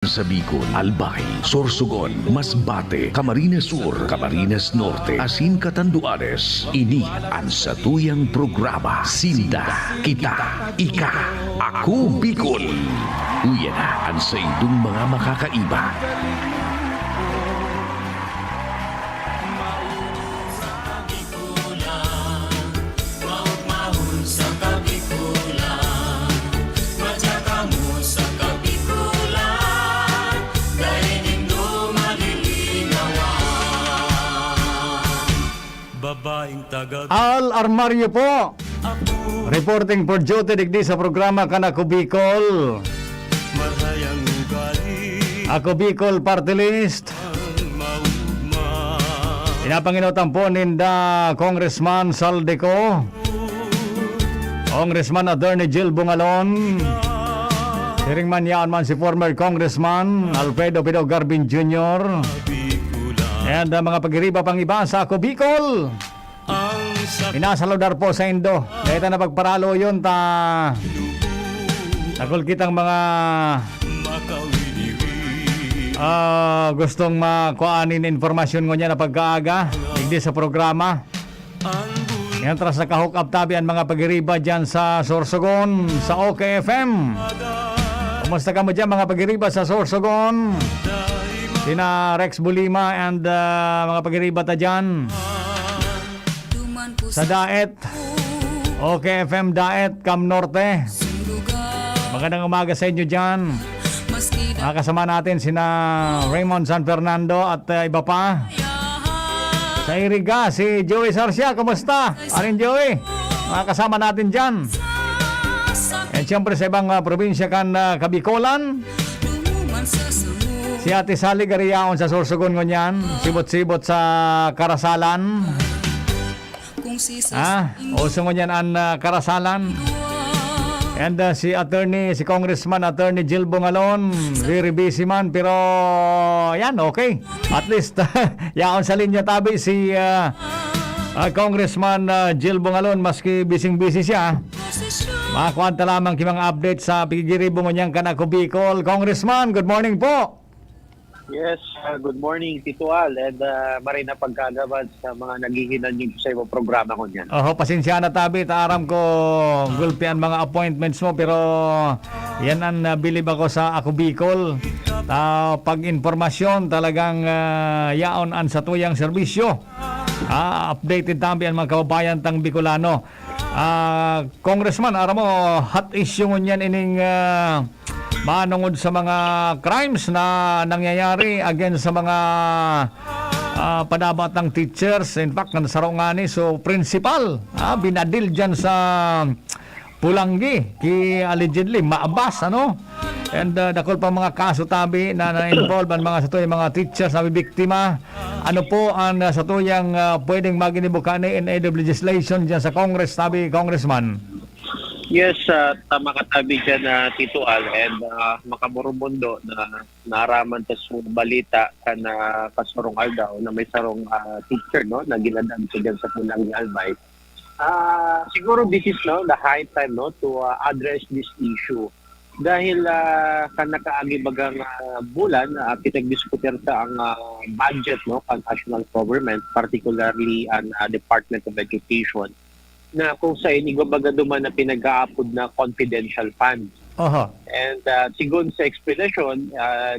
Sa Bicol, Albay, Sorsogon, Masbate, Camarines Sur, Camarines Norte, Asin Catanduanes. Ini ang satuyang programa Sinda, Kita, Ika, Ako Bicol. Uyan na ang sa idong mga makakaiba. Al Armario po, reporting for duty digdi sa programa Kanako Bicol. Ako Bicol Party List. Pinapanginotan po ninda Congressman Saldeco, Congressman Attorney Jill Bungalon, siring man yaan man si former Congressman Alfredo Pido Garbin Jr. And mga pagiriba pang iba sa Ako Bicol. Inasaludar po sa Indo. Dahil na pagparalo yun takol kitang mga gustong makuanin informasyon ko niya na pagkaaga hindi sa programa. Yan tras nakahook up tabi ang mga pagiriba dyan sa Sorsogon, sa OKFM. Kumusta ka mo dyan mga pagiriba sa Sorsogon? Sina Rex Bulima and mga pagiriba ta dyan sa Daet, OKFM Daet, Cam Norte. Magandang umaga sa inyo dyan. Makasama natin sina Raymond San Fernando at iba pa. Sa Iriga, si Joey Sarcia, kumusta? Arin Joey, makasama natin dyan. And siyempre sa ibang probinsya kan Kabikolan, si Ate Sally Gariaon sa Sorsogon ngunyan, sibot-sibot sa Karasalan. Uso mo yan ang Karasalan. And si Congressman Attorney Jill Bungalon, very busy man, pero yan, okay. At least, yaon sa linya tabi si Congressman Jill Bungalon, maski busy siya. Makakuanta lamang kimang update sa pigiribo mo niyang Kanako Bicol. Congressman, good morning po. Yes, good morning Tito Al, and maray na pagkagabad sa mga naghihinan nyo sa ibang programa ko niyan. Pasensya na tabi, taaram ko gulpian mga appointments mo, pero yan ang bilib ako sa Ako Bicol. Pag-informasyon talagang yaon ang satuyang serbisyo. Updated tabi ang mga kababayan tang Bicolano. Congressman, aram mo, hot issue ngunyan ining manungod sa mga crimes na nangyayari against sa mga padabatang teachers. In fact, nasaro nga ni principal binadil dyan sa Pulanggi ki allegedly maabas and dakol pa mga kaso tabi na na-involve ang mga satuyang mga teachers na biktima. Ano po ang satuyang pwedeng maginibukan in aid of legislation dyan sa Congress, tabi Congressman? Yes, tama ka tabi dyan Tito Al, and makamurumondo na naraman ta sa balita na kasurong aldaw na may sarong teacher na ginadan ko dyan sa Pulanggi Albay. Siguro this is the high time to address this issue. Dahil kanakaagi bagang bulan, kitag-diskuter ta ang budget ang national government, particularly ang Department of Education, na kung sa inigabaga duman na pinag-aapod na confidential funds. And sigun sa explanation,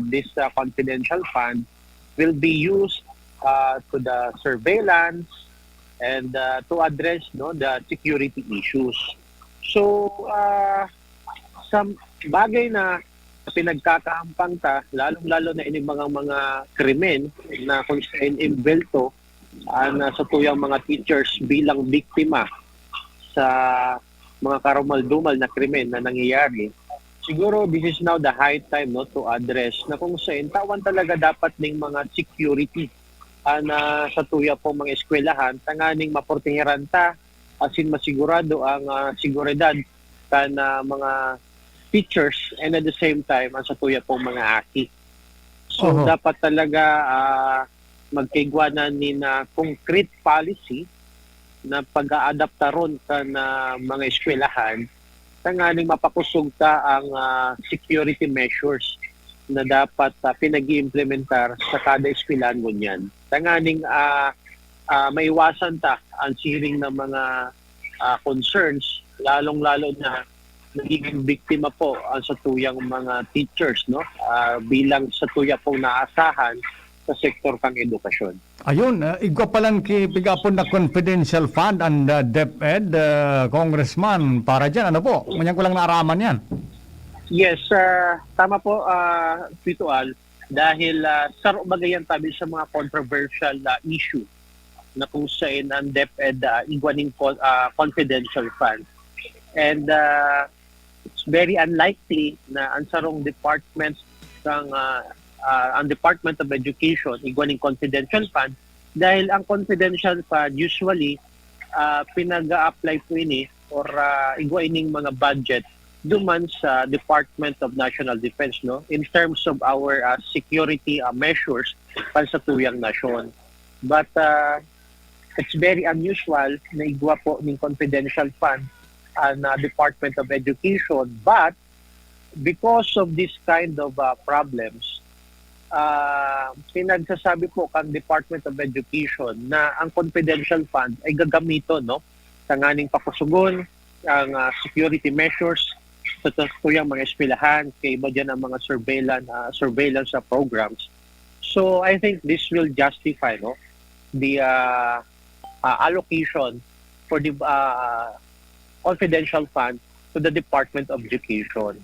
this confidential fund will be used to the surveillance and to address the security issues. So, some bagay na pinagkakahampang ta, lalong-lalo na ining mga krimen na kung sa involved sa tuyang mga teachers bilang biktima sa mga karumal-dumal na krimen na nangyayari. Siguro this is now the high time to address na kung saan tawan talaga dapat ng mga security na sa tuya po mga eskwelahan tanganing maportingiran ta asin masigurado ang seguridad na mga teachers and at the same time ang sa tuya po mga aki. So dapat talaga magkaigwanan ni na concrete policy na pag-aadapta ron ka na mga eskwelahan tanganing mapakusog ta ang security measures na dapat pinag-iimplementar sa kada eskwelahan ngunyan. Tanganing maiwasan ta ang siring ng mga concerns, lalong-lalo na nagiging biktima po ang satuyang mga teachers, no? Bilang satuya pong naasahan sa sektor kang edukasyon. Ayun, igwa palang kipigapon na confidential fund and DepEd, Congressman, para dyan. Ano po? Manyan ko lang naaraman yan. Yes, tama po, Tito Al, dahil saro bagayan tabi sa mga controversial issue na kung saan ang DepEd igwaning confidential fund. And it's very unlikely na ang sarong departments ng ang Department of Education igwaning confidential fund dahil ang confidential fund usually pinag-a-apply po ini or igwaining mga budget duman sa Department of National Defense, no, in terms of our security measures pansatuyang nasyon. But it's very unusual na igwa po ng confidential fund ang Department of Education, but because of this kind of problems, pinagsasabi po kang Department of Education na ang confidential fund ay gagamito, no, tanganing pakusugon ang security measures sa tuyang mga eskwelahan, kay iba dyan ang mga surveillance programs. So I think this will justify, no, the allocation for the confidential fund to the Department of Education.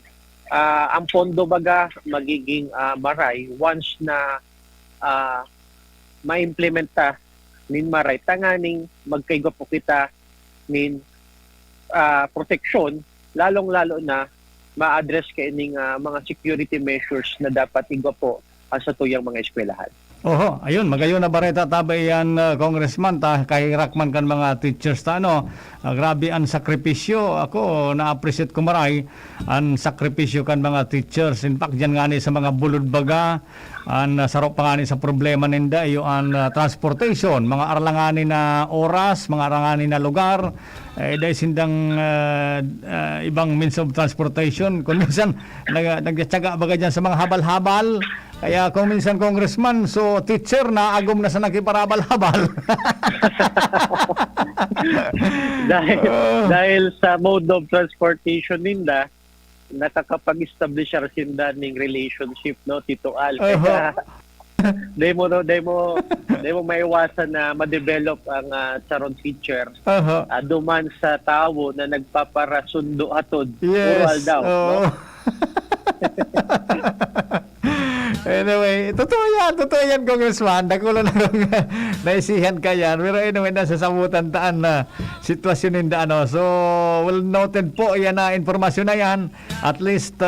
Ang pondo baga magiging maray once na ma-implementa nin maray tanganing magkaigo po kita nin proteksyon, lalong-lalo na ma-address kaining mga security measures na dapat igwa po sa tuyang mga eskwelahan. Oho, ayun, magayon na bareta tabay yan, Congressman, kay Rakman kan mga teachers ta, ano, grabe ang sakripisyo. Ako, na-appreciate ko maray ang sakripisyo kan mga teachers. In fact, dyan nga ni sa mga bulod baga, ang sarap pa nga ni sa problema ninda, yung transportation, mga arlanganin na oras, mga arlanganin na lugar, dahil sindang ibang means of transportation. Kung minsan, nagtsaga baga dyan sa mga habal-habal, kaya kung minsan Congressman, so teacher na agom na sa nakiparabal-habal. dahil sa mode of transportation ninda, nakakapag-establish sinda ng relationship, no, Tito Al. Kaya Dahil mo maiwasan na ma-develop ang saron teacher. Duman sa tao na nagpaparasundo atod. Yes. Oral daw. No? Anyway, totoo yan, Congressman. Nakulo na kung naisihan ka yan. Pero anyway, nasa samutan taan na sitwasyon ninda, ano. So, well noted po yan na informasyon na yan. At least,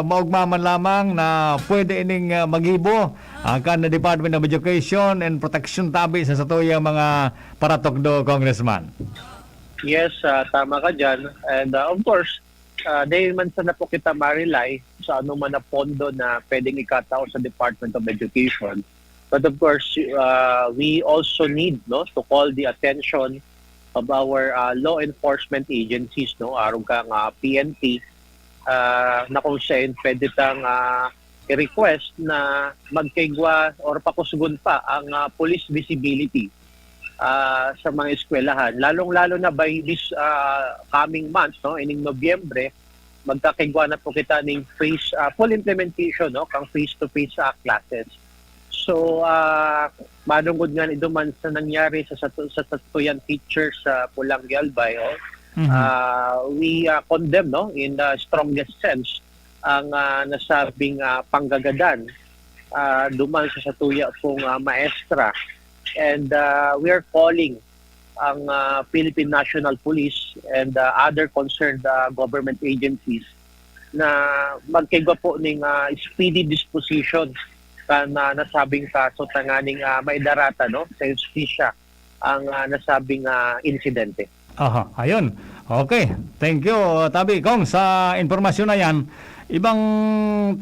maugmaman lamang na pwede ining magibo kan na Department of Education and Protection tabi sa satuyang mga paratokdo, Congressman. Yes, tama ka dyan. And of course, dahil man sana po kita ma-rely sa anuman na pondo na pwedeng ikatao sa Department of Education. But of course, we also need, no, to call the attention of our law enforcement agencies, no, arong kang PNP, na kung saan pwede tang i-request na magkaigwa or pakusugon pa ang police visibility sa mga eskwelahan, lalong-lalo na by this coming month, no, ining Nobyembre, magkakaigwa na po kita ng full implementation, no, kang face-to-face classes. So, madungod nga iduman sa nangyari sa satuyan teachers sa Pulang Galbay, we condemn, no, in the strongest sense ang nasabing panggagadan duman sa satuya pong maestra. And we are calling ang Philippine National Police and other concerned government agencies na magkaigwa po ng speedy disposition na nasabing kaso tanganing maidarata, no, sa justisya ang nasabing insidente. Aha, ayun. Okay, thank you, Tabi Kong, sa informasyon na yan. Ibang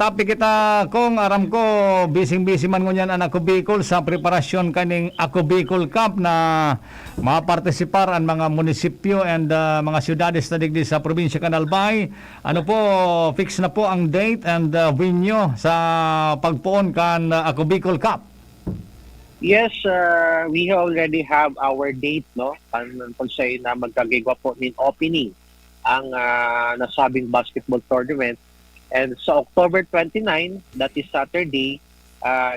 topic kita kung aram ko busy man ngunyan ang Ako Bicol sa preparasyon kaning Ako Bicol Cup na mapartisipar ang mga munisipyo and mga syudades na digdi sa probinsya Canalbay. Ano po, fix na po ang date and venue sa pagpuon kan Ako Bicol Cup. Yes, we already have our date, no? Kung say na magkagigwa po ng opening ang nasabing basketball tournament. And sa October 29, that is Saturday,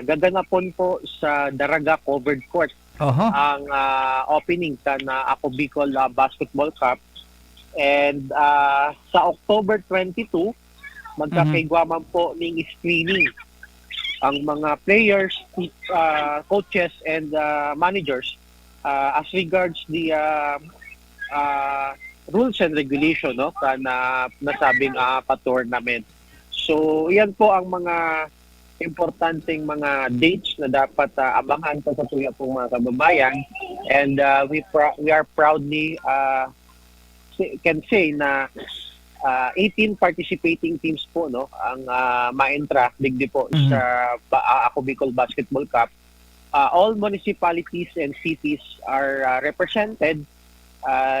gaganapon po sa Daraga Covered Court ang opening na Ako Bicol Basketball Cup. And sa October 22, magkakaigwaman po ng screening ang mga players, coaches, and managers as regards the rules and regulation, no, na nasabing pa-tournament. So, yan po ang mga importanteng mga dates na dapat abangan po sa tuya pong mga kababayan. And we are proudly can say na 18 participating teams po, no, ang maentra digdi po sa Ako Bicol Basketball Cup. All municipalities and cities are represented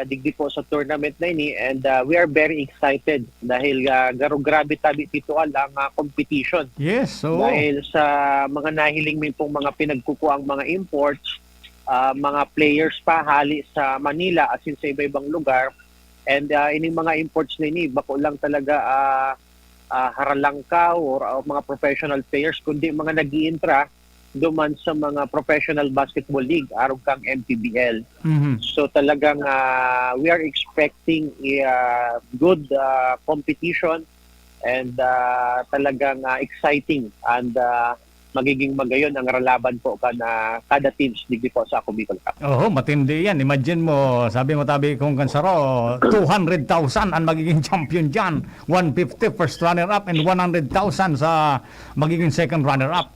digdi po sa tournament na ini, and we are very excited dahil grabe tabi dito ang competition. Yes, so dahil sa mga nahiling min pong mga pinagkukuang mga imports, mga players pa hali sa Manila as in sa iba-ibang lugar, and ining mga imports na ini bako lang talaga haralangkaw or mga professional players, kundi mga nag-iintra duman sa mga professional basketball league arog kang MPBL. So talagang we are expecting a good competition, and talagang exciting, and magiging magayon ang ralaban po kada teams digdi po sa Ako Bicol Cup. Matindi yan. Imagine mo, sabi mo tabi kung kansaro, 200,000 ang magiging champion dyan. 150 first runner-up and 100,000 sa magiging second runner-up.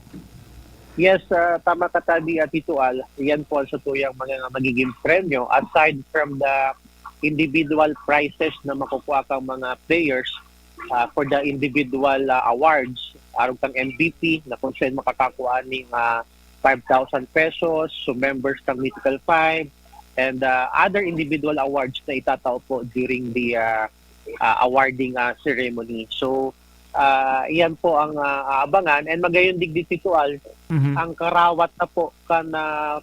Yes, tama ka tabi at Titual. Yan po sa tuyang mga magiging premyo. Aside from the individual prizes na makukuha kang mga players for the individual awards, arog kang MVP na kung saan makakakuha ng 5,000 pesos, so members kang Mythical 5, and other individual awards na itatao po during the awarding ceremony. So, yan po ang aabangan, and magayon digdi Titual, ang karawat na po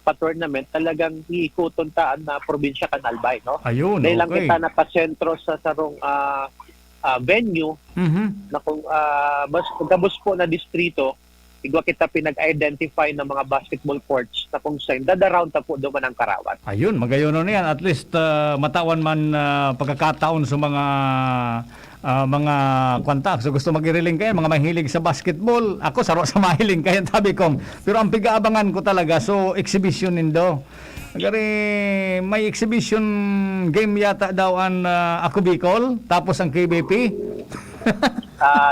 pa-tournament talagang iikuton taan na probinsya Canalbay, no? Ayun, dahil lang okay. kita napasentro sa sarong venue na kung gabos po na distrito, igwa kita pinag-identify ng mga basketball courts na kung saan dadaround ta po duman ang karawat. Ayun, magayon na yan. At least matawan man pagkakataon sa mga kwanta. So gusto mag-iriling kayo, mga mahilig sa basketball. Ako, saro sa mahiling kayo, tabi kong. Pero ang pigaabangan ko talaga, so exhibition nindo. Gari, may exhibition game yata daw ang Ako Bicol, tapos ang KBP.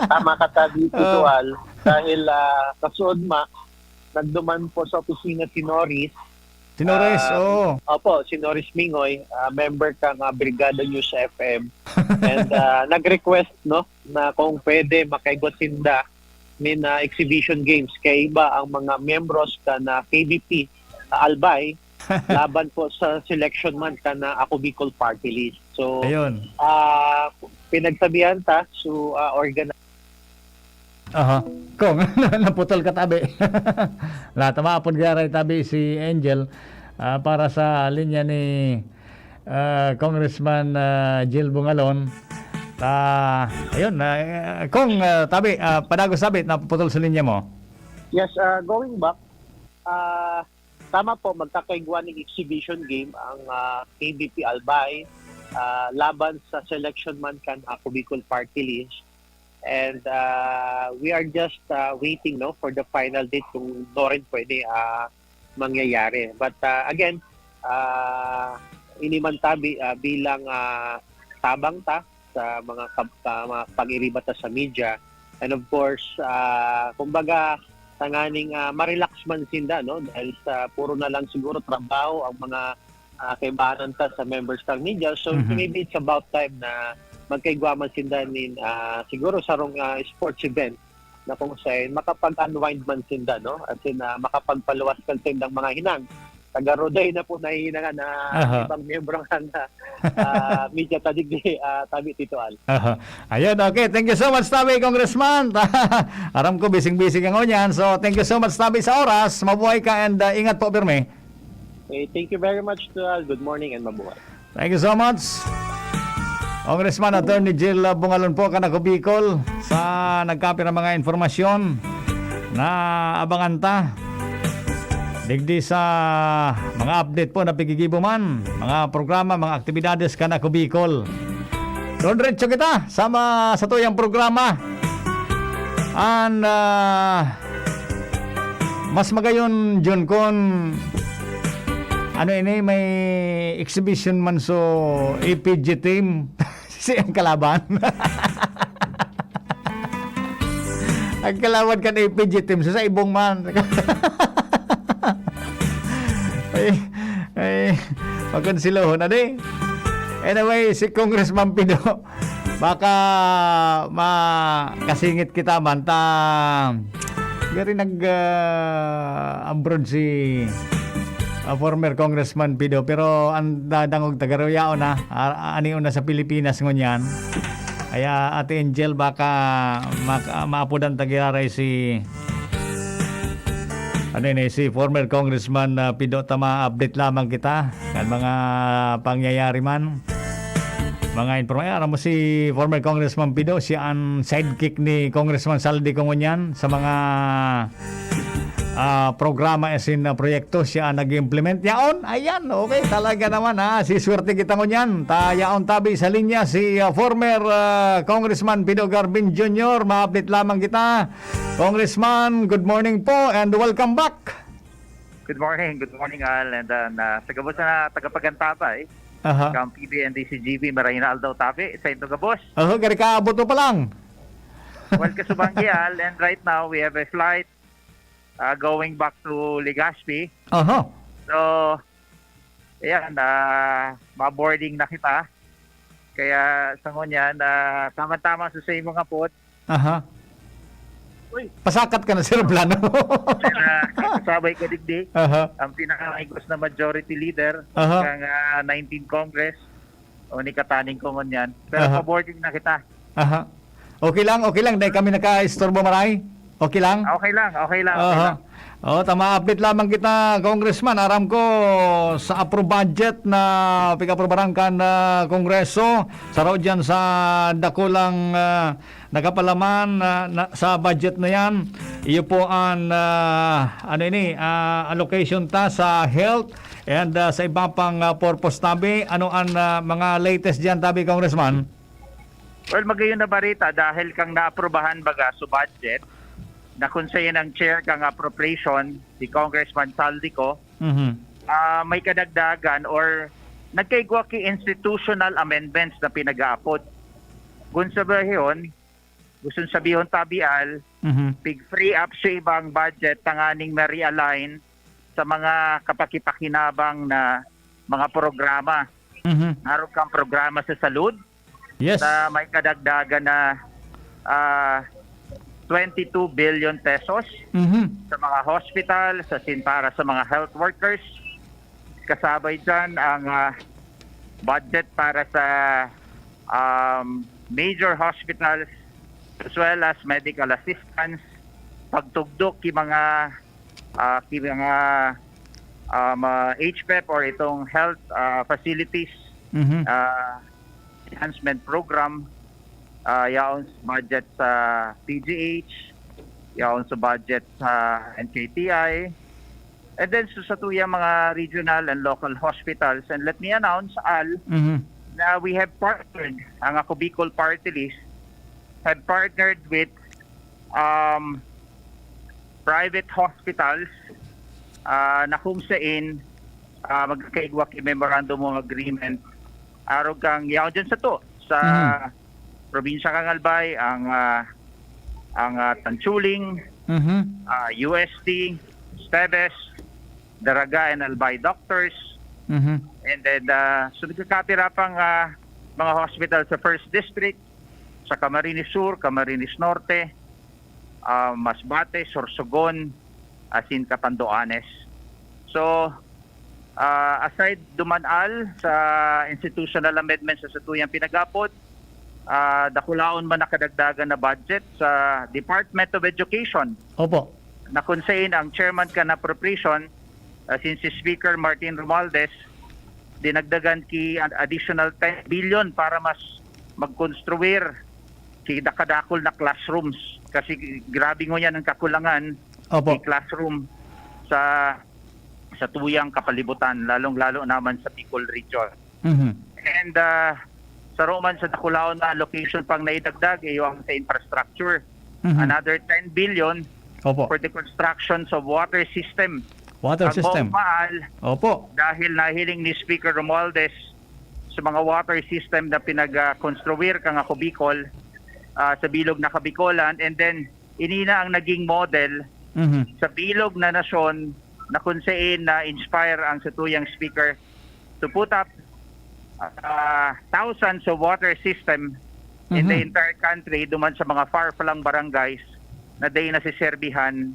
Tama ka tabi, Titual. Dahil kasuod nagduman po sa opisina si Norris. Si Norris, Opo, si Norris Mingoy, member kang Brigada News FM. And nag-request, no, na kung pwede makaigotinda min exhibition games kay iba ang mga membros na KBP Albay laban po sa selection man na Ako Bicol Party List. So, ayun. Pinagsabihan ta so organize. Kung naputol ka tabi. Lahat maapod garay tabi si Angel para sa linya ni Congressman Jill Bungalon. Ayun, kung tabi, padagos sabit, naputol sa linya mo. Yes, going back, tama po, magkakaigwa ng exhibition game ang KBP Albay laban sa selection man kan Ako Bicol Party List. And we are just waiting, no, for the final date kung rin pwede mangyayari. But again, iniman tabi bilang tabang ta sa mga pag-iribata sa media. And of course, kumbaga, tanganing marelax man sinda, no? Dahil sa puro na lang siguro trabaho ang mga kaibahanan ta sa members kang media. So maybe it's about time na magkaigwaman sindanin siguro sarong sports event na kung saan makapag-unwind man sinda, no? At makapagpaluwas kan sindang mga hinang. Taga-Roday na po nahihinangan na ibang miyembro nga na media tadigdi tabi Tito Al. Ayun, okay. Thank you so much, Tabi, Congressman. Aram ko, bising-bising ang yan. So, thank you so much, Tabi, sa oras. Mabuhay ka and ingat po, Birme. Okay, thank you very much, Tito Al. Good morning and mabuhay. Thank you so much. Congressman Attorney Jill Bungalon po, Kanako Bicol, sa nagkapi ng mga informasyon na abangan ta. Digdi sa mga update po na pigigibuman, mga programa, mga aktibidades Kanako Bicol. Doon diretso kita sama sa tuyang programa. And mas magayon John kon ano ini may exhibition man so APG team si ang kalaban. Ang kalaban kan APG team so sa ibong man. ay magkonsilohon na di. Anyway, si Congressman Pido baka makasingit kita man ta gari abroad si former Congressman Pido pero ang dadangog tagaruyao na ani una sa Pilipinas ngunyan. Kaya Ate Angel baka maapudan tagiraray si si former Congressman Pido tama update lamang kita kan mga pangyayari man mga informasyon. Alam mo si former Congressman Pido siya ang sidekick ni Congressman Saldi Congonyan sa mga programa asin proyekto siya ang nag-implement yaon. Ayan, okay talaga naman si swerte kita ngunyan yaon tabi sa linya si former Congressman Pido Garbin Jr. Ma-update lamang kita. Congressman, good morning po and welcome back. Good morning Al, and sa gabos na tagapagantaba kang PB and DCGB Marina Aldaw Tabi sa ito gabos. Gari ka abot pa lang. Well, kasubanggi Al, and right now we have a flight going back to Legazpi. So, ayan, ma-boarding na kita. Kaya sa ngunyan, tama-tama sa mga pot. Pasakat ka na sa plano. Kasabay ko digdi. Ang pinaka-igos na majority leader ng 19 Congress o ni Kataning ko ngunyan. Pero pa-boarding na kita. Okay lang. Dahil kami naka-istorbo maray. Okay lang? Okay lang. Tama, update lamang kita, Congressman. Aram ko sa approve budget na pika-aprobaran kan Kongreso. Saraw dyan sa dakulang nakapalaman sa budget na yan. Iyo po ang allocation ta sa health and sa iba pang purpose tabi. Ano ang mga latest dyan tabi, Congressman? Well, magayon na barita dahil kang naaprobahan baga sa budget na kung sa'yo ng chair kang appropriation si Congressman Saldico, may kadagdagan or nagkaigwa ki institutional amendments na pinag-aapod. Kung sabihin, gusto sabihin tabial, big free up sa ibang budget tanganing ma-realign sa mga kapakipakinabang na mga programa. Naroon kang programa sa salud, yes, na may kadagdagan na 22 billion pesos sa mga hospital, para sa mga health workers. Kasabay dyan ang budget para sa major hospitals as well as medical assistance, pagtugdok ki mga HPEP or itong health facilities enhancement program. Yaon sa budget sa PGH, yaon sa budget sa NKTI, and then sa tuyang mga regional and local hospitals. And let me announce, Al, na we have partnered, ang Ako Bicol Party List, have partnered with private hospitals na kung saan magkakaigwa ki memorandum of agreement arog kang yaon dyan sa probinsya kang Albay, ang Tanchuling, UST, Stebes, Daraga and Albay doctors, Mhm. And then, so nagkakatira pang mga hospital sa 1st District, sa Camarines Sur, Camarines Norte, Masbate, Sorsogon, Asin, Catanduanes. So, aside dumanal sa institutional amendments sa satuyang pinagapod, dakulaon man nakadagdagan na budget sa Department of Education Opo. na kung saan ang chairman ka na appropriation, since si Speaker Martin Romualdez, dinagdagan ki additional 10 billion para mas magkonstruir ki dakadakol na classrooms kasi grabe ngo yan ang kakulangan Opo. ni classroom sa tuyang kapalibutan, lalong-lalo naman sa Bicol region. Mhm. And sa Roman sa dakulaon na location pang naidagdag yung sa infrastructure, Mhm. another 10 billion Opo. for the constructions of water system. Water Ang system. mahal Opo. dahil nahiling ni Speaker Romualdez sa mga water system na pinag-construir kang ako Bicol sa bilog na Kabikolan, and then inina ang naging model Mhm. sa bilog na nasyon na kung saan na inspire ang satuyang speaker to put up thousands of water system in the Mhm. entire country duman sa mga far-flung barangays na day nasiserbihan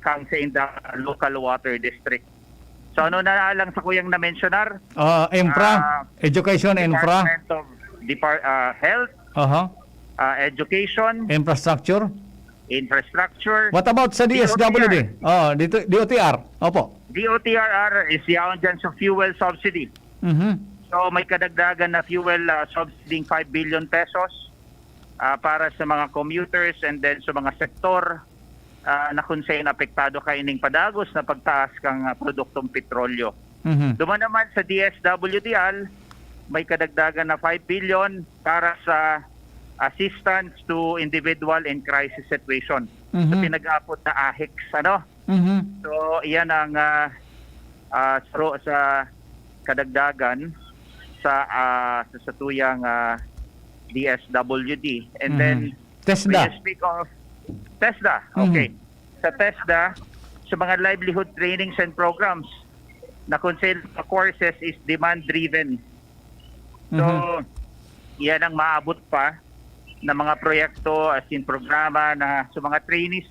kang sa inda local water district. So ano na lang sa kuyang na-mentionar? Infra, education, infra, Department of Health, aha, Education, infrastructure. Infrastructure. What about sa DSWD? Dito DOTR. Opo. DOTRR is yaon dyan sa fuel subsidy. Mhm. So may kadagdagan na fuel subsidy 5 billion pesos para sa mga commuters and then sa mga sektor na kung saan apektado kaining padagos na pagtaas kang produktong petrolyo. Mhm. Duman naman sa DSWDL, may kadagdagan na 5 billion para sa assistance to individual in crisis situation. Mhm. So pinag-apot na AHICS, ano? Mhm. So iyan ang sa kadagdagan sa satuyang DSWD. And Mhm. then TESDA. when you speak of TESDA, okay. Sa TESDA, sa mga livelihood trainings and programs na consent courses is demand-driven. So, yan ang maabot pa na mga proyekto as in programa na sa mga trainees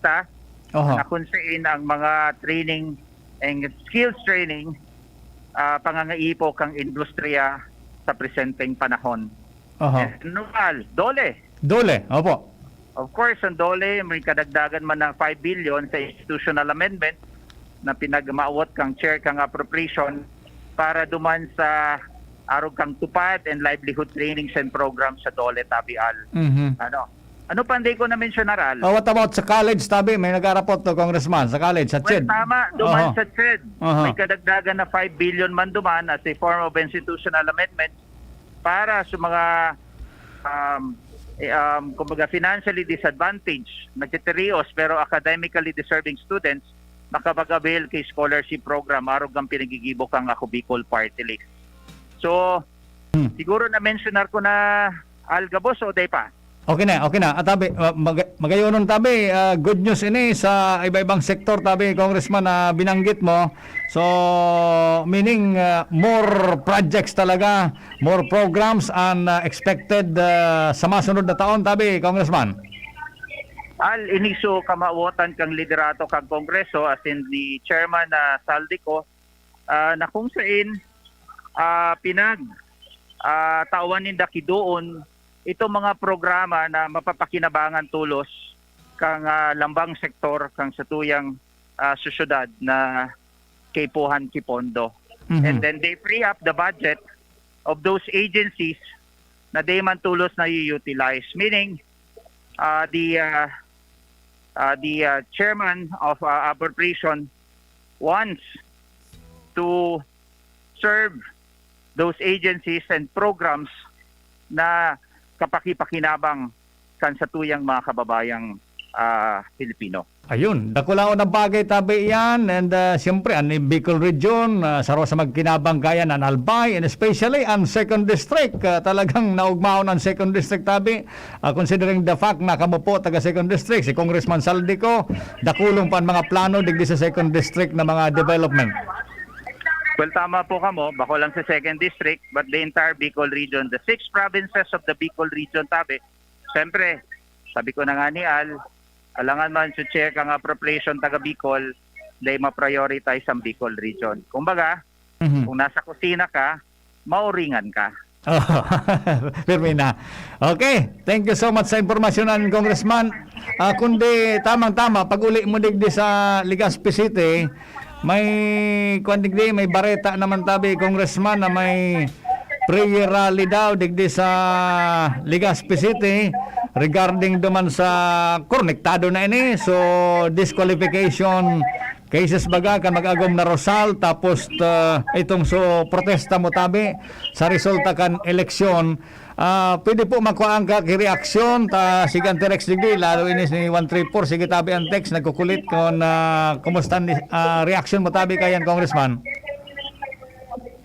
Oho. na kung saan ang mga training and skills training pangangaipo kang industriya sa presenteng panahon. Oho. Numal, DOLE. Dole. Opo. Of course, ang DOLE may kadagdagan man ng 5 billion sa institutional amendment na pinagmaawat kang chair kang appropriation para duman sa arog kang tupad and livelihood trainings and programs sa DOLE Tabial. Mhm. Ano panday ko na mention aral? What about sa college, tabi? May nag-arapot to, Congressman, sa college, sa Well, CHED. tama, duman Oho. sa CHED. Oho. May kadagdagan na 5 billion man duman as a form of institutional amendment para sa mga kumbaga financially disadvantaged, nagtiterios pero academically deserving students makapag-avail kay scholarship program arog ang pinagigibok ang Ako Bicol Party List. So, siguro na-mentionar ko na Algabos o day pa? Okay na. At tabi, magayonon tabi, good news ini sa iba-ibang sektor tabi, Congressman, na binanggit mo. So, meaning more projects talaga, more programs and expected sa masunod na taon tabi, Congressman. Iniso kamawatan kang liderato kang Kongreso as in the chairman na Saldico na kung saan tawanin da kidoon ito mga programa na mapapakinabangan tulos kang lambang sektor kang satuyang susyudad na Kaipuhan Kipondo. And then they free up the budget of those agencies na they man tulos na i-utilize. Meaning, the chairman of appropriation wants to serve those agencies and programs na kapakipakinabang kan sa tuyang mga kababayang Pilipino. Ayun, dakulaon na bagay tabi yan, and siyempre ang Bicol region sa sa magkinabang kaya ng Albay, and especially ang 2nd District, talagang naugmaon ang 2nd District tabi, considering the fact na kamo po taga 2nd District, si Congressman Saldico, dakulong pa ang mga plano digdi sa 2nd District na mga development. Well, tama po kamo. Bako lang sa 2nd District, but the entire Bicol region, the 6 provinces of the Bicol region, tabi. Siyempre, sabi ko na nga ni Al, alangan man to check ang appropriation taga Bicol, dahil ma-prioritize ang Bicol region. Kumbaga, kung nasa kusina ka, mauringan ka. Oh, Firmina. Okay, thank you so much sa impormasyon ng Congressman. Kundi tamang-tama, pag uli mo digdi sa Legazpi City, may kwandigdi, may bareta naman tabi, Congressman, na may prayer rally daw digdi sa Legazpi City regarding duman sa konektado na ini. So, disqualification cases baga kan mag-agom na Rosal tapos itong so protesta mo tabi sa resulta kan eleksyon. Pwede po makuha ang reaksyon ta sigan T-Rex digdi lalo inis ni 134 sige tabi ang text nagkukulit kon kumusta reaksyon mo tabi kayan Congressman.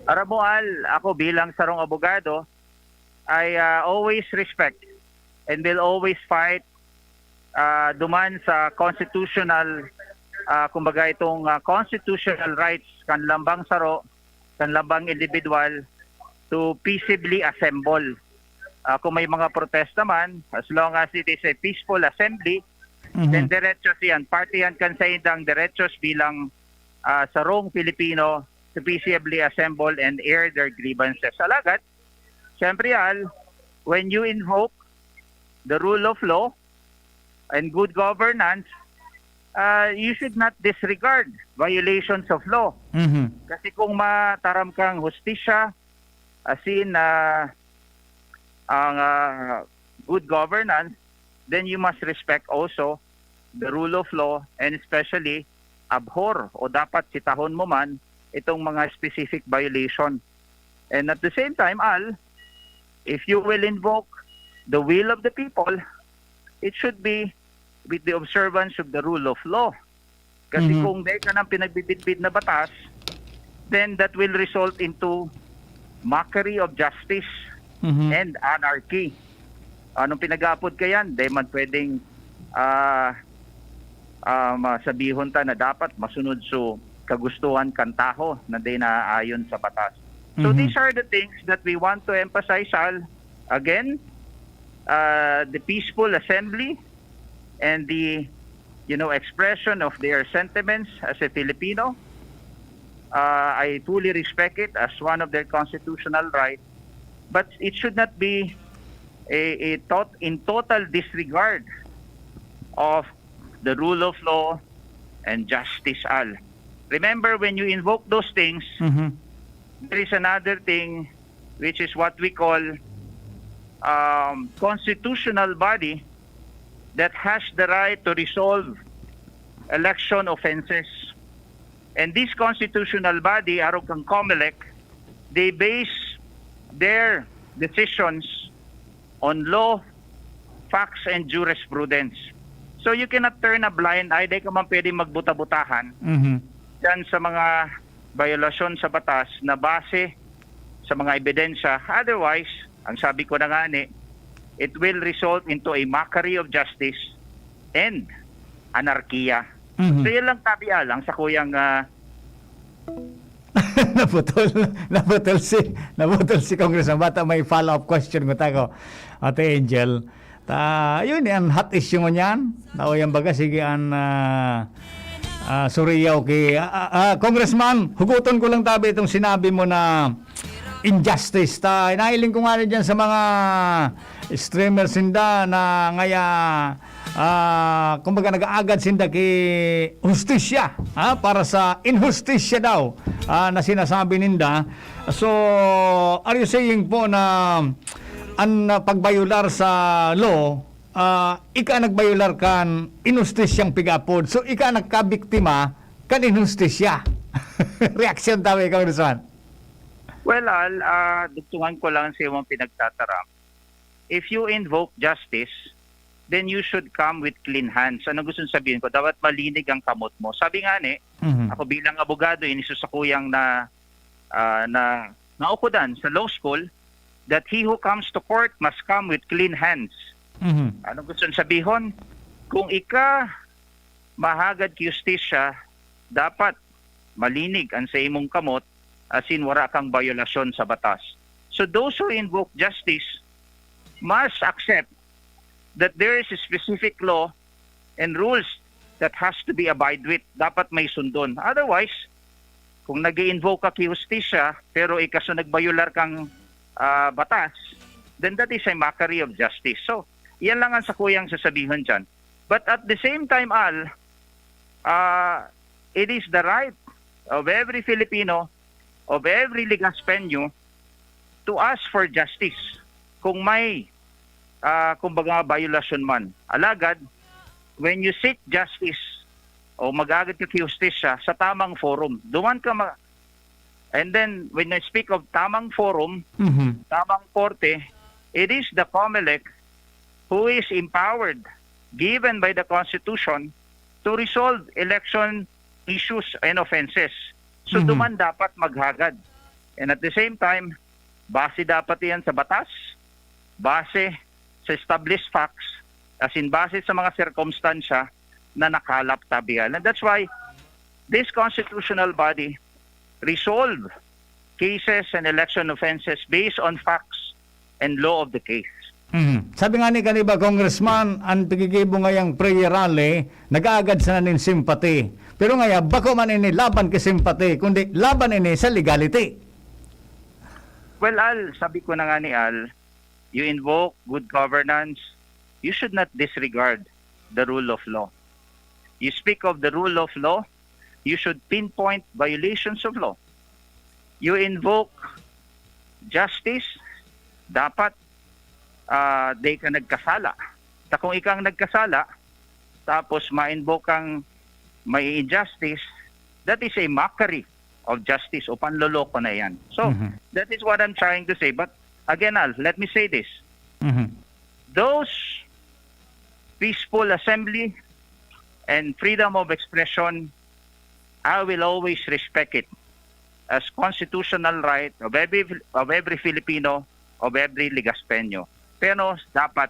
Aramual, ako bilang sarong abogado, I always respect and will always fight duman sa constitutional kumbaga itong constitutional rights kan lambang saro, kan lambang individual to peaceably assemble. Kung may mga protesta man, as long as it is a peaceful assembly, then diretsyo siyan. Party yan kan sa indang diretsyon bilang sarong Pilipino to peaceably assemble and air their grievances. Alagat, siyempre Al, when you invoke the rule of law and good governance, you should not disregard violations of law. Kasi kung mataram kang hustisya, asin ang good governance, then you must respect also the rule of law and especially abhor o dapat sitahon mo man itong mga specific violation. And at the same time, Al, if you will invoke the will of the people, it should be with the observance of the rule of law. Kasi kung di ka ng pinagbibitbit na batas, then that will result into mockery of justice and anarchy. Anong pinag-aapod ka yan? Di man pwedeng masabihon ta na dapat masunod so kagustuhan kantaho na di naayon sa batas. So these are the things that we want to emphasize, Al. Again, the peaceful assembly and the expression of their sentiments as a Filipino. I fully respect it as one of their constitutional rights, but it should not be in total disregard of the rule of law and justice, Al. Remember, when you invoke those things, there is another thing which is what we call constitutional body that has the right to resolve election offenses. And this constitutional body, arog kang COMELEC, they base their decisions on law, facts, and jurisprudence. So you cannot turn a blind eye, di ka man pwedeng magbuta-butahan yan sa mga violasyon sa batas na base sa mga ebidensya. Otherwise, ang sabi ko na nga it will result into a mockery of justice and anarkiya. So yun lang tabi lang sa kuyang naputol si Congressman Bata. May follow-up question ko tako, Ate Angel. Yun yan, hot issue mo niyan. Tao yan baga, sige an suriyaw kay Congressman, huguton ko lang tabi itong sinabi mo na injustice. Inahiling ko nga dyan sa mga streamers sinda na ngaya kumbaga nag-aagad sinda kay hustisya para sa inhustisya daw na sinasabi ninda. So are you saying po na ang pagbayular sa law, ika nagbayular kan injustisyang pigapod, so ika nagkabiktima kan injustisya? Reaksyon tayo ikaw, Rizwan. Well, Al, dugtungan ko lang sa iyong pinagtataram. If you invoke justice, then you should come with clean hands. Ano gusto sabihin ko? Dapat malinig ang kamot mo. Sabi nga ako bilang abogado, inisasakuyang na naukudan sa law school, that he who comes to court must come with clean hands. Ano gusto sabihin? Kung ika mahagad ki justisya, dapat malinig ang sa imong kamot as in wala kang violasyon sa batas. So those who invoke justice must accept that there is a specific law and rules that has to be abide with. Dapat may sundon. Otherwise, kung nag-invoke ka kay justisya pero ikaso nagbayular kang batas, then that is a mockery of justice. So, yan lang ang sakuyang sasabihin dyan. But at the same time, Al, it is the right of every Filipino, of every Ligaspenyo, to ask for justice. Kung may, kumbaga, violation man. Alagad, when you seek justice, o mag-agad ka kay justisya sa tamang forum, duman ka and then, when I speak of tamang forum, tamang korte, it is the COMELEC who is empowered, given by the Constitution, to resolve election issues and offenses. So, duman dapat maghagad. And at the same time, base dapat yan sa batas, base sa established facts, as in base sa mga sirkumstansya na nakalap tabihan. And that's why this constitutional body resolve cases and election offenses based on facts and law of the case. Sabi nga ni kaniba, Congressman, ang pigigibo ngayang pre-rally, nag-aagad sa nanin simpati. Pero ngaya, bako man ini laban kay simpati, kundi laban ini sa legality. Well, Al, sabi ko na nga ni Al, you invoke good governance, you should not disregard the rule of law. You speak of the rule of law, you should pinpoint violations of law. You invoke justice, dapat di ka nagkasala. Kung ikang nagkasala, tapos ma-invoke kang may injustice, that is a mockery of justice o panloloko na yan. So, that is what I'm trying to say. But again, Al, let me say this. Those peaceful assembly and freedom of expression, I will always respect it as constitutional right of every Filipino, of every Ligaspenyo. Pero dapat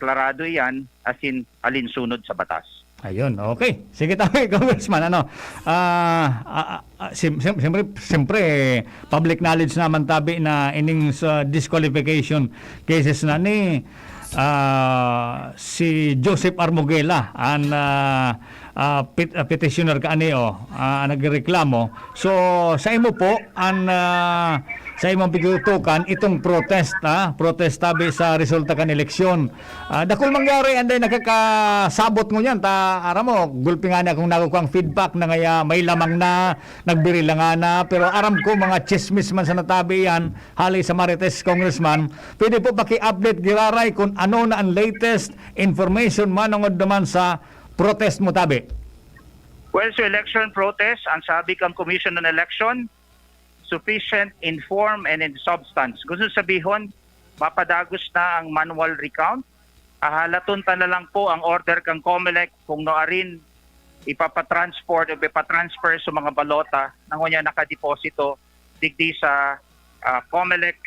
klarado yan as in alinsunod sa batas. Ayun, okay. Sige tayo, Congressman. Siyempre, public knowledge naman tabi na ining disqualification cases na ni si Joseph Armoguela ang petitioner kaaniyo nagreklamo. So sa imo po ang sa imong pigutukan itong protest tabi sa resulta kan eleksyon. Dakol mangyari anday nakakasabot mo yan ara mo gulpi nga na kung nakukuang feedback na ngaya may lamang na nagbiri lang na pero aram ko mga chismis man sa natabi yan hali sa Marites, Congressman. Pwede po paki-update giraray kung ano na ang latest information manungod naman sa protest mo tabi. Well, so election protest, ang sabi kang Commission on Election, sufficient in form and in substance. Gusto sabihin, papadagos na ang manual recount. Ahalatunta na lang po ang order kang COMELEC kung noorin ipapatransport o ipapatransfer sa mga balota na kunya nakadeposito digdi sa COMELEC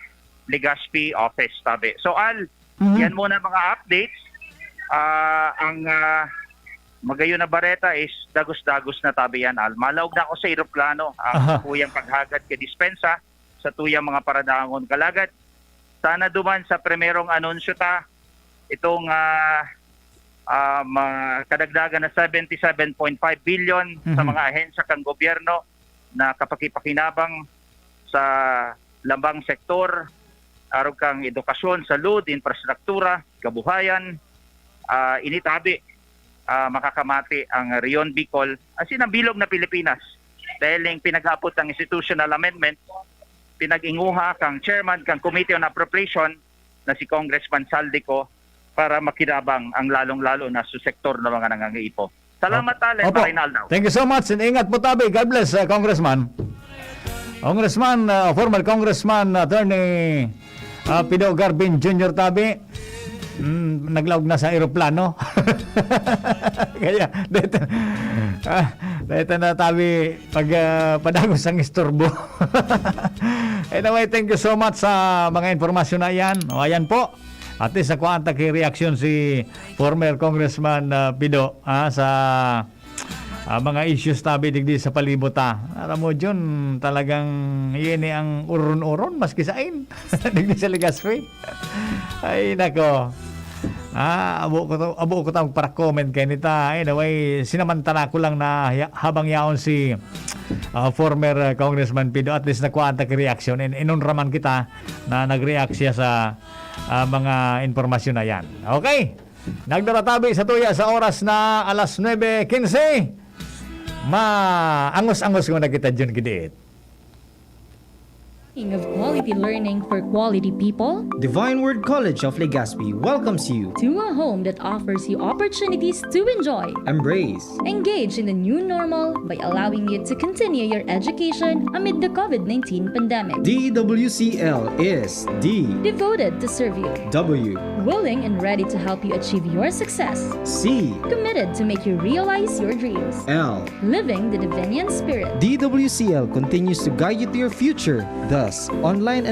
Legazpi office tabi. So Al, yan muna mga updates. Ang magayon na bareta is dagos-dagos na tabi yan, Al. Malawag na ako sa eroplano ang tuyang paghagad ke dispensa sa tuyang mga paradangon kalagad. Sana duman sa primerong anunsyo itong kadagdagan na 77.5 billion sa mga ahensya kang gobyerno na kapakipakinabang sa lambang sektor, arog kang edukasyon, salud, infrastruktura, kabuhayan, initabi makakamati ang Rion Bicol as in ang bilog na Pilipinas dahil yung pinag-apot ang institutional amendment pinag-inguha kang chairman kang Committee on Appropriation na si Congressman Saldico para makinabang ang lalong-lalo na sa sektor ng mga nangangiipo. Salamat Talen, Marinaldo. Thank you so much and ingat po tabi. God bless, Congressman. Congressman, former Congressman Attorney Pido Garbin Jr. tabi. Naglawag na sa eroplano. Kaya dito na tabi pag padagos ang istorbo. Anyway, thank you so much sa mga informasyon na yan. O ayan po. At least ako ang reaction si former Congressman Pido sa mga issues tabi digdi sa palibot ta. Aram mo John, talagang yun ang uron-uron maski sa ain. Digdi sa Legazpi. Ay nako. Abo ko ta para comment kay nita. Anyway, sinamantala ko lang na habang yaon si former Congressman Pido, at least nakuha ang reaction, and inunraman kita na nag-react siya sa mga informasyon na yan. Okay, nagdaratabi sa tuya sa oras na alas 9:15. Angos-angos ko na kita dyan gidit. Of quality learning for quality people Divine Word College of Legazpi welcomes you. to a home that offers you opportunities to enjoy. Embrace. Engage in the new normal by allowing you to continue your education amid the COVID-19 pandemic. DWCL is Devoted to serve you, DW. willing and ready to help you achieve your success, C. committed to make you realize your dreams, L. living the Divinian spirit. DWCL continues to guide you to your future. Thus, online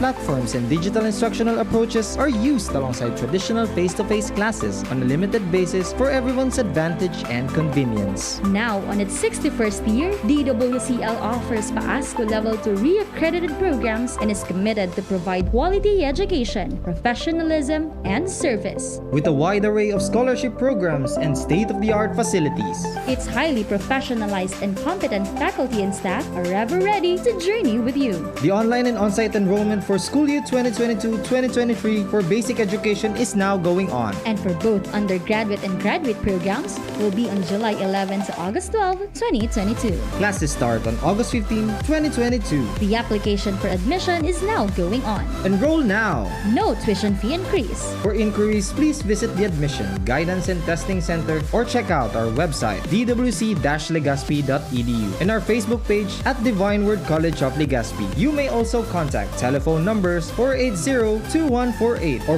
platforms and digital instructional approaches are used alongside traditional face-to-face classes on a limited basis for everyone's advantage and convenience. Now, on its 61st year, DWCL offers PAASCO Level 2 re-accredited programs and is committed to provide quality education, professionalism, and service. With a wide array of scholarship programs and state-of-the-art facilities. Its highly professionalized and competent faculty and staff are ever ready to journey with you. The online and on-site enrollment for school year 2022-2023 for basic education is now going on. And for both undergraduate and graduate programs will be on July 11 to August 12, 2022. Classes start on August 15, 2022. The application for admission is now going on. Enroll now. No tuition fee increase. For inquiries, please visit the Admission, Guidance and Testing Center or check out our website dwc-legazpi.edu and our Facebook page at Divine Word College of Legazpi. You may also contact telephone numbers 480-2148 or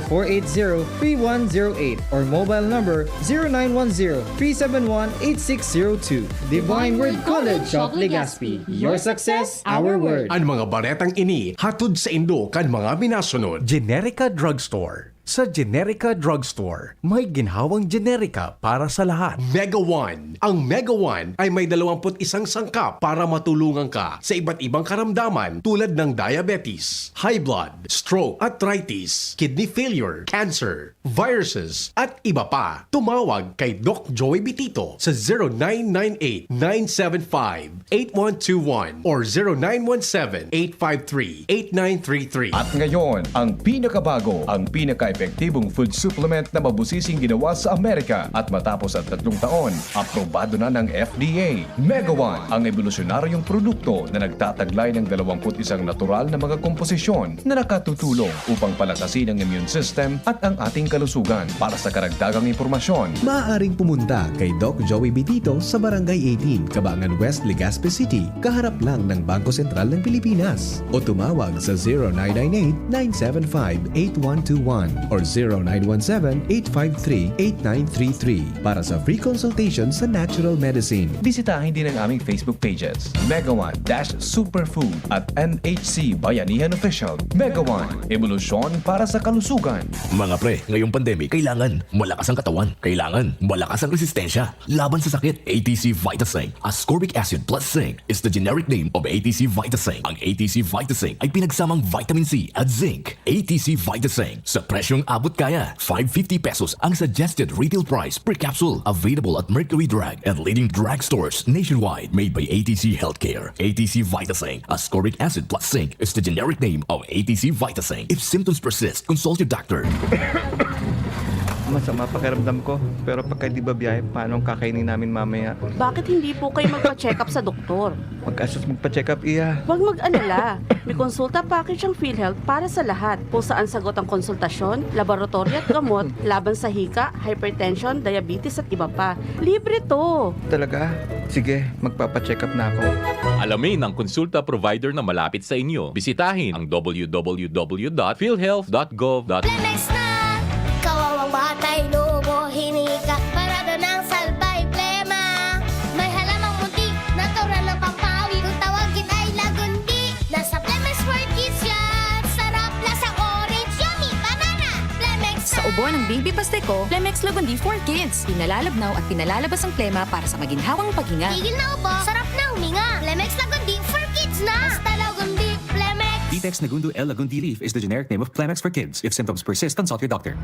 480-3108 or mobile number 0910-371-8602. Divine Word College of Legazpi. Your success, our word. Ang mga baretang ini hatod sa Indo kan mga minasunod. Generica Drugstore. Sa Generica Drugstore, may ginhawang generika para sa lahat. Mega One. Ang Mega One ay may 21 sangkap para matulungan ka sa iba't ibang karamdaman tulad ng diabetes, high blood, stroke, arthritis, kidney failure, cancer, viruses, at iba pa. Tumawag kay Doc Joey Bitito sa 0998-975-8121 or 0917-853-8933. At ngayon, ang pinakabago, ang pinaka-epektibong food supplement na mabusising ginawa sa Amerika at matapos ang 3 taon, aprobado na ng FDA. Mega One, ang evolusyonaryong produkto na nagtataglay ng 21 natural na mga komposisyon na nakatutulong upang palakasin ang immune system at ang ating kalusugan. Para sa karagdagang impormasyon, maaaring pumunta kay Doc Joey Bitito sa Barangay 18, Cabangan West, Legazpi City, kaharap lang ng Bangko Sentral ng Pilipinas. O tumawag sa 0998-975-8121 or 0917-853-8933 para sa free consultation sa natural medicine. bisitahin din ang aming Facebook pages, Mega One-Superfood at NHC Bayanihan Official. Mega One, evolusyon para sa kalusugan. Mga pre, ngayong pandemic, kailangan malakas ang katawan. Kailangan malakas ang resistensya laban sa sakit. ATC Vitasync, ascorbic acid plus zinc is the generic name of ATC Vitasync. Ang ATC Vitasync ay pinagsamang vitamin C at zinc. ATC Vitasync, sa presyong abot kaya, 550 pesos ang suggested retail price per capsule. Available at Mercury Drug and leading drugstores nationwide. Made by ATC Healthcare. ATC Vitasync, ascorbic acid plus zinc is the generic name of ATC Vitasync. If symptoms persist, consult your doctor. Masama pakiramdam ko. Pero pagka di ba biyahe, paano ang kakainin namin mamaya? Bakit hindi po kayo magpa-check up sa doktor? Magkasos magpa-check up, iya. Huwag mag-alala. May konsulta package ang PhilHealth para sa lahat. Kung saan sagot ang konsultasyon, laboratory at gamot, laban sa hika, hypertension, diabetes at iba pa. Libre to. Talaga? Sige, magpapa-check up na ako. Alamin ang konsulta provider na malapit sa inyo. Bisitahin ang www.philhealth.gov.ph. Lemex na! Kawawang batay, lobo, hinika, parada ng salbay, plema. May halamang munti, natural ng pampawi, kung tawagin ay lagundi. Nasa Lemex for Kids yan, sarap lasa orange, yummy, banana. Lemex na! Sa ubo ng Baby Pasteco, Flemex Lagundi for Kids. Pinalalabnaw at pinalalabas ang plema para sa maginhawang paghinga. Tigil na ubo, sarap na huminga. Flemex Lagundi for kids na. Basta Lagundi, Flemex. Vitex Nagundo L. Lagundi Leaf is the generic name of Flemex for kids. If symptoms persist, consult your doctor.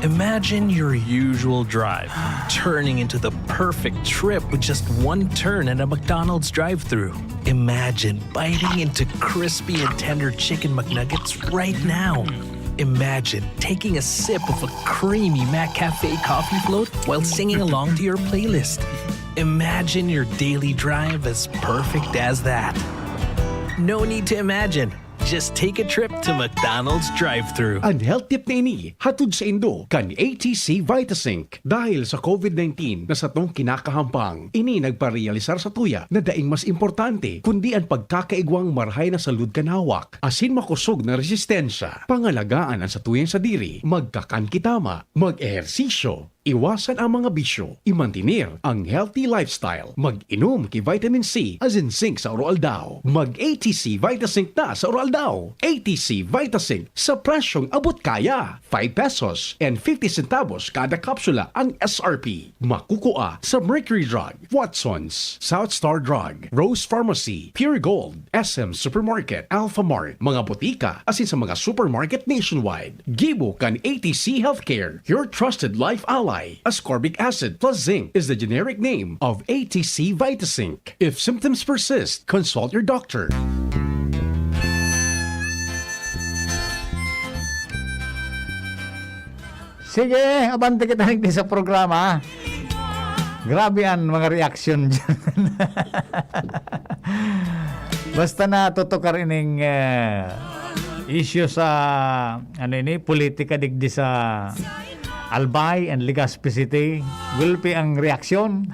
Imagine your usual drive turning into the perfect trip with just one turn at a McDonald's drive-thru. Imagine biting into crispy and tender chicken McNuggets right now. Imagine taking a sip of a creamy McCafe coffee float while singing along to your playlist. Imagine your daily drive as perfect as that. No need to imagine. Just take a trip to McDonald's drive-thru. Ang health tip na ini, hatod sa Indo, kan ATC Vitasync. Dahil sa COVID-19 na sa tong kinakahampang, ini nagparealisar sa tuya na daing mas importante, kundi ang pagkakaigwang marhay na salud kanawak, asin makusog na resistensya, pangalagaan ang sa tuyang sa diri, magkakan kitama, mag-ehersisyo, iwasan ang mga bisyo, imantinir ang healthy lifestyle, mag-inom ki vitamin C as in zinc sa Oral Daw, mag-ATC Vitasync na sa Oral Daw. ATC Vitasync sa presyong abot kaya, 5 pesos and 50 centavos kada kapsula ang SRP. Makukuha sa Mercury Drug, Watsons, South Star Drug, Rose Pharmacy, Pure Gold, SM Supermarket, Alpha Mart, mga botika asin sa mga supermarket nationwide. Gibo kan ATC Healthcare, your trusted life ally. Ascorbic acid plus zinc is the generic name of ATC Vitasync. If symptoms persist, consult your doctor. Sige, abante kita nagdi sa programa. Grabe ang mga reaction dyan. Basta na tutukar ining issue sa politika digdi sa Albay and Legazpi City, gulpi ang reaksyon.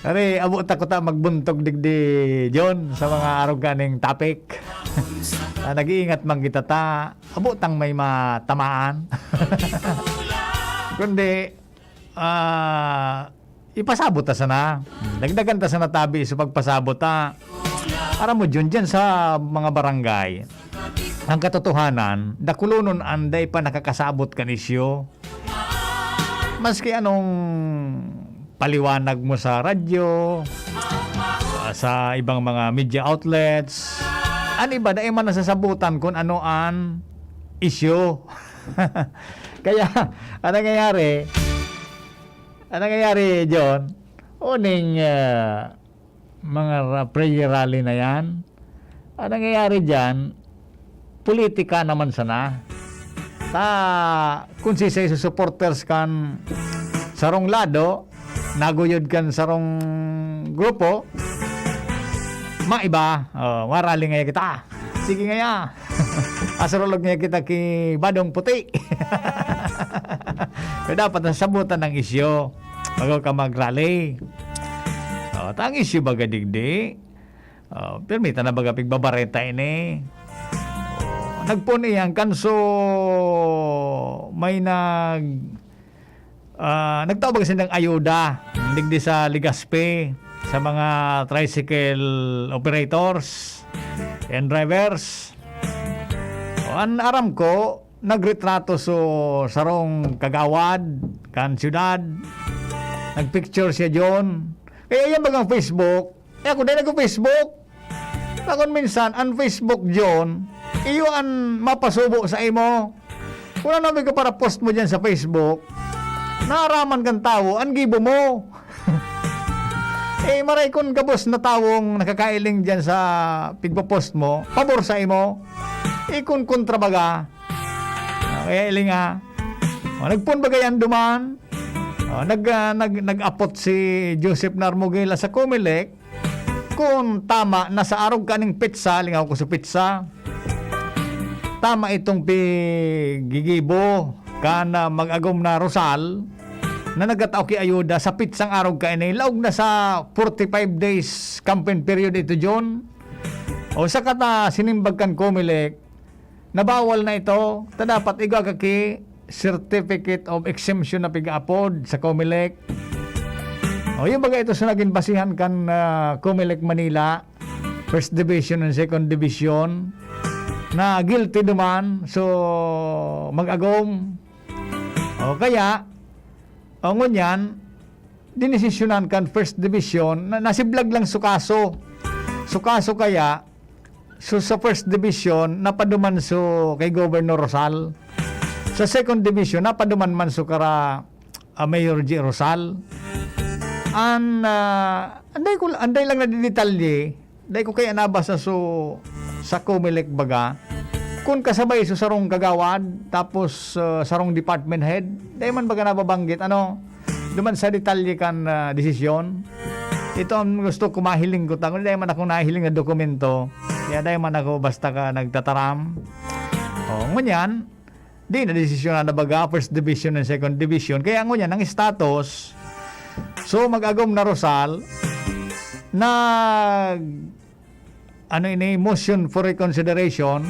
Ari, abot ako ta magbuntog digdi John sa mga araw ganing topic. Nag-iingat man kita ta, abotang may matamaan. Kundi, ipasabot ta sana. Dagdagan ta sana tabi sa pagpasabot ta. Para mo dyan sa mga barangay. Ang katotohanan, dakulunon anday pa nakakasabot kan isyo. Maski anong paliwanag mo sa radyo, sa ibang mga media outlets, iba na man nasasabutan kung ano ang isyo. Kaya, ang nangyayari, John, uning mga prayer rally na yan, ang nangyayari dyan, politika naman sana. Kung si supporters kan sarong lado, naguyod kan sarong grupo, maiba, marali ngaya kita. Sige ngaya. Asarolog ngaya kita ki Badong Puti. Kaya dapat nasabutan ng isyo bago ka mag-rally. Tang isyo baga digdi. Permita na baga pigbabareta ini. Nagpuni ang kanso may nagtawag silang ayuda digdi sa Legazpi sa mga tricycle operators and drivers. Ang aram ko nagretrato so sarong kagawad kan syudad, nagpicture siya John. Kaya yan bagang Facebook, ako din nag-Facebook. Lakon minsan ang Facebook John, iyo ang mapasubo sa imo. Kung ano ka para post mo dyan sa Facebook, naaraman kang tao, ang gibo mo. Maray kung gabos na tawong nakakailing dyan sa pigpapost mo, pabor sa imo, kung kontrabaga, kaya ilinga, nagpun bagayan duman, nag-apot si Joseph Narmogela sa Comelec, kung tama, nasa arog ka ng pizza, lingaw ko sa pizza, tama itong gigibo ka na mag-agom na Rosal na nagataw ki ayuda sa pitsang araw ka ini laog na sa 45 days campaign period ito John o sa kata sinimbag kan Comelec nabawal na ito ta dapat igagaki certificate of exemption na pigaapod sa Comelec o yung baga ito sa naging basihan kan Comelec Manila First Division and Second Division na guilty duman, so mag-agom. O kaya, o ngunyan, dinesisyonan kan first division, na nasiblag lang sukaso. Sukaso kaya, so sa first division, napaduman so kay Governor Rosal. Sa second division, napaduman man so kara Mayor G. Rosal. Anday lang na didetalye, day ko kaya nabasa so sa Comelec baga, kung kasabay so sarong kagawad, tapos sarong department head, day man baga nababanggit, duman sa detalye kan desisyon. Ito ang gusto ko mahiling ko. Kung day man ako nahiling na dokumento, kaya day man ako basta ka nagtataram. Ngunyan, di na desisyon na baga, first division and second division. Kaya ngunyan, ang status, so mag-agom na Rosal, motion for reconsideration,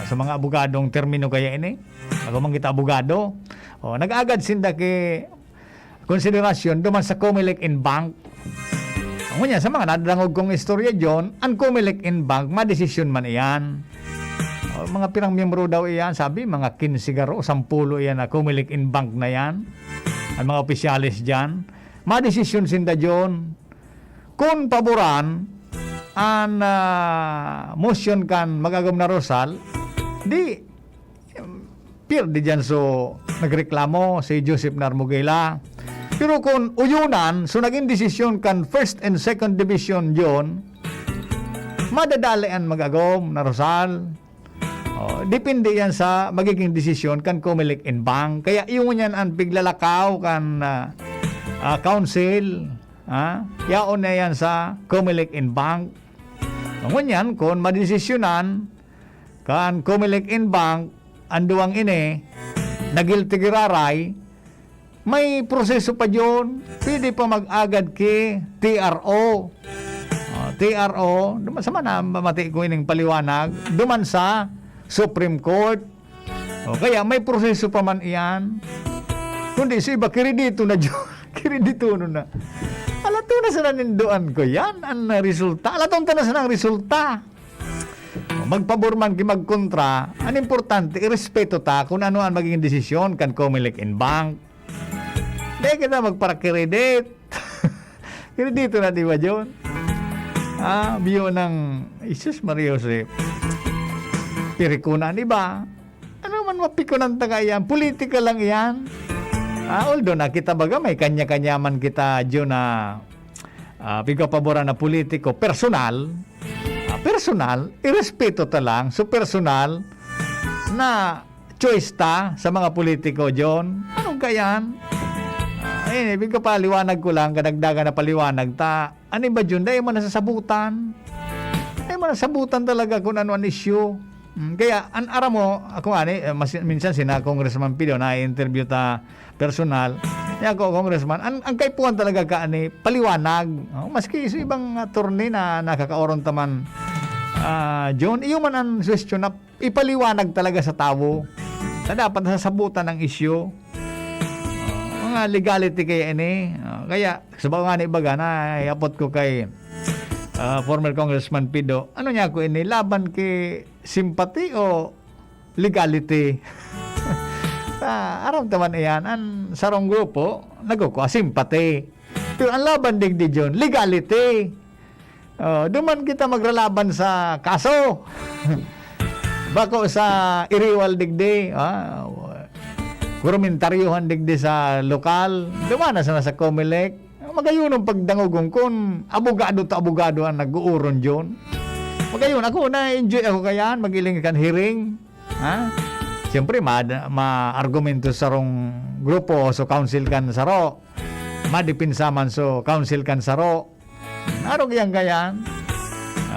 sa mga abogadong termino kaya ini, agumang kita abogado, nag-agad sinda ki konsiderasyon duman sa Comelec in Bank. Ngunyan, sa mga nadangog kong istorya dyon, ang Comelec in Bank, madesisyon man iyan. Mga pirang miyembro daw iyan, sabi, mga 15 garo, 10 iyan na Comelec in Bank na yan. Ang mga opisyalis dyan. Madesisyon sinda dyon. Kung paboran, ang motion kan mag-agom na Rosal, di, di dyan so nagreklamo si Joseph Narmugela. Pero kung uyunan, so naging desisyon kan first and second division dyon, madadalian mag-agom na Rosal. Depende yan sa magiging desisyon kan Comelec in Bank. Kaya yung yan ang piglalakaw kan council, yaon na yan sa Comelec in Bank. Ngunyan, kung madesisyonan kan Comelec in Bank, anduang ini, nagilti giraray, may proseso pa dyon. Pwede pa mag-agad ki TRO. TRO, duman sa man mamati ko ining paliwanag, duman sa Supreme Court. Kaya may proseso pa man iyan. Kundi sa iba, kiridito na dyan. Kiridito na. Alato na sa naninduan ko yan. Ang resulta. Alatong na sa ng resulta. Magpabor man ki magkontra, ang importante, irespeto ta kung ano ang magiging desisyon kan Comelec in Bank. Dahil kita magpara-credit. Kiridito na, di ba, John? Biyo ng Isus Maria Jose. Pirikunan, iba. Ano man mapikunan taga yan? Politika lang yan. Although nakita baga may kanya-kanya man kita dyan na pagpapaboran na politiko. Personal, irespeto ta lang. So personal na choice ta sa mga politiko dyan. Anong kayan? Ibig ko paliwanag ko lang, kadagdagan na paliwanag ta. Ano ba dyan? Dahil mo nasasabutan. Talaga kung ano ang issue. Kaya, ara mo, ako minsan sina Congressman Pido na interview ta personal. Kaya ako, Congressman, ang kaipuan talaga paliwanag. Maski sa ibang attorney na nakakaoron taman, John, iyo man ang question na ipaliwanag talaga sa tao. Na dapat nasasabutan ng issue. Mga legality kaya ini. Kaya, sa bago ibaga na iapot ko kay former Congressman Pido, ano niya ko ini, laban kay sympathy o legality? Aram taman iyan, ang sarong grupo, nagkukuha sympathy. Pero ang laban digdi dyan, legality. Duman kita magralaban sa kaso. Bako sa iriwal digdi, kurumentaryohan digdi sa lokal, duman na sa Comelec. Magayun ang pagdangugong kung abogado ang nag-uuron dyan. Magayun, ako na-enjoy ako kayan, magiling kan hearing. Siyempre, ma-argumento sa rong grupo, so council kan saro. Madipinsa man so council kan saro. Araw kayang kayan.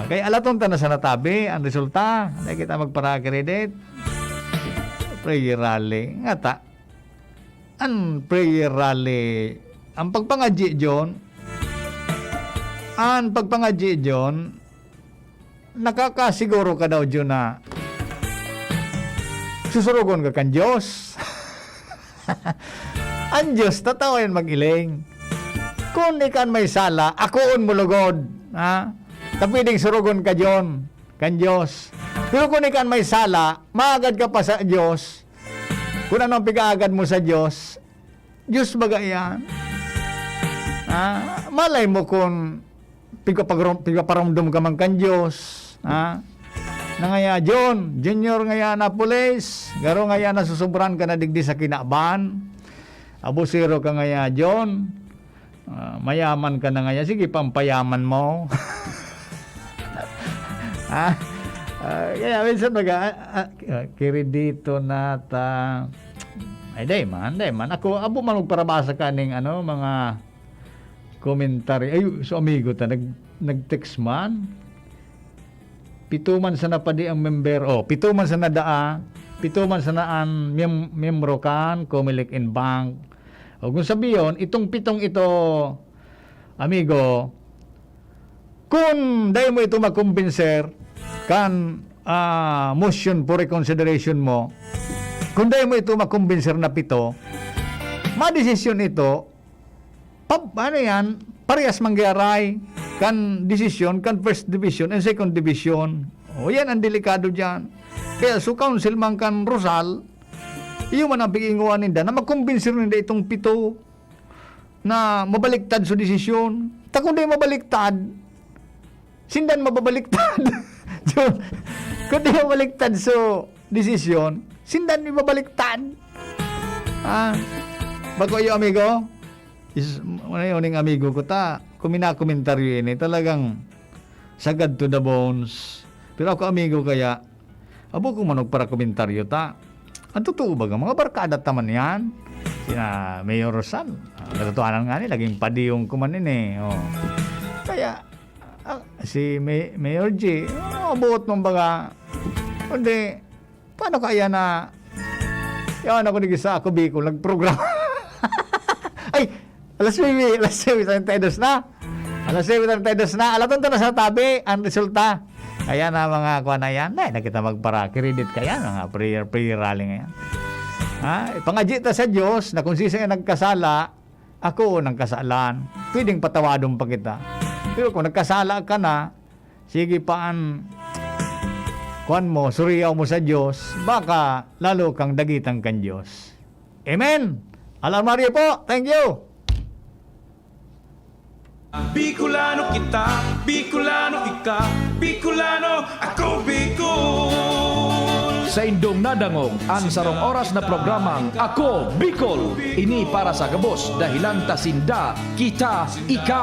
Kaya alaton ta na sa natabi, ang resulta, na kita magpara-credit. Prayer rally. Nga ta, ang prayer rally, ang pagpangadji dyon, nakakasiguro ka daw dyan na susurugon ka kan Diyos. Ang Diyos, tatawain mag-iling. Kung ikan may sala, akoon mulugod. Tapiding surugon ka dyan, kan Diyos. Pero kung ikan may sala, maagad ka pa sa Diyos. Kung anong pigaagad mo sa Diyos, Diyos baga yan. Malay mo kung pigaparamdom ka man kan Diyos. Na ngaya John, junior ngaya na pulis, garo ngaya na susubran ka na digdi sa kinaban. Abusiro ka ngaya John, mayaman ka na ngaya, sige pampayaman mo. Kaya minsan kiri dito na ta ay day man ako abo man magparabasa kaning mga komentary ay so amigo ta nag-text man 7 man sa napadi ang member 7 man sa nadaa 7 man sa naan miyembro kan Comelec in Bank o kung sabiyon itong 7 ito amigo kung dahil mo ito makumbinser kan motion for reconsideration mo kung dahil mo ito makumbinser na 7 madesisyon ito parehas mangyaray kan desisyon kan first division and second division yan ang delikado dyan kaya so council man kan Rosal iyo man ang piginguan ninda na makumbinser ninda itong 7 na mabaliktad sa desisyon kung di mabaliktad sindan mababaliktad kung di mabaliktad sa desisyon sindan mababaliktad bago iyo amigo uning amigo ko kung minakomentaryo ini talagang sagad to the bones pero ako amigo kaya abo kung manog para komentaryo ang totoo ba mga barkada taman yan sina Mayor Rosal katotohanan nga ni laging padiyong kumanin kaya si Mayor G buot mong baga kundi paano kaya na yan ako nagisa ako Bicol nagprogram ay alas 9 na alaton to na sa tabi ang resulta kaya na mga kuha na yan nakita magpara credit kaya mga prayer rally ngayon pangadji ta sa Diyos na kung sisa nagkasala ako nang kasalan pwedeng patawadon pa kita pero kung nagkasala ka na sige paan kuhan mo suriyaw mo sa Diyos baka lalo kang dagitan kan Diyos amen. Alam Mario po thank you. Bicolano kita, Bicolano ika, Bicolano ako Bicol. Sa indong nadangog ang sarong oras na programang Ako Bicol. Ini para sa gabos dahilan tasinda kita ika.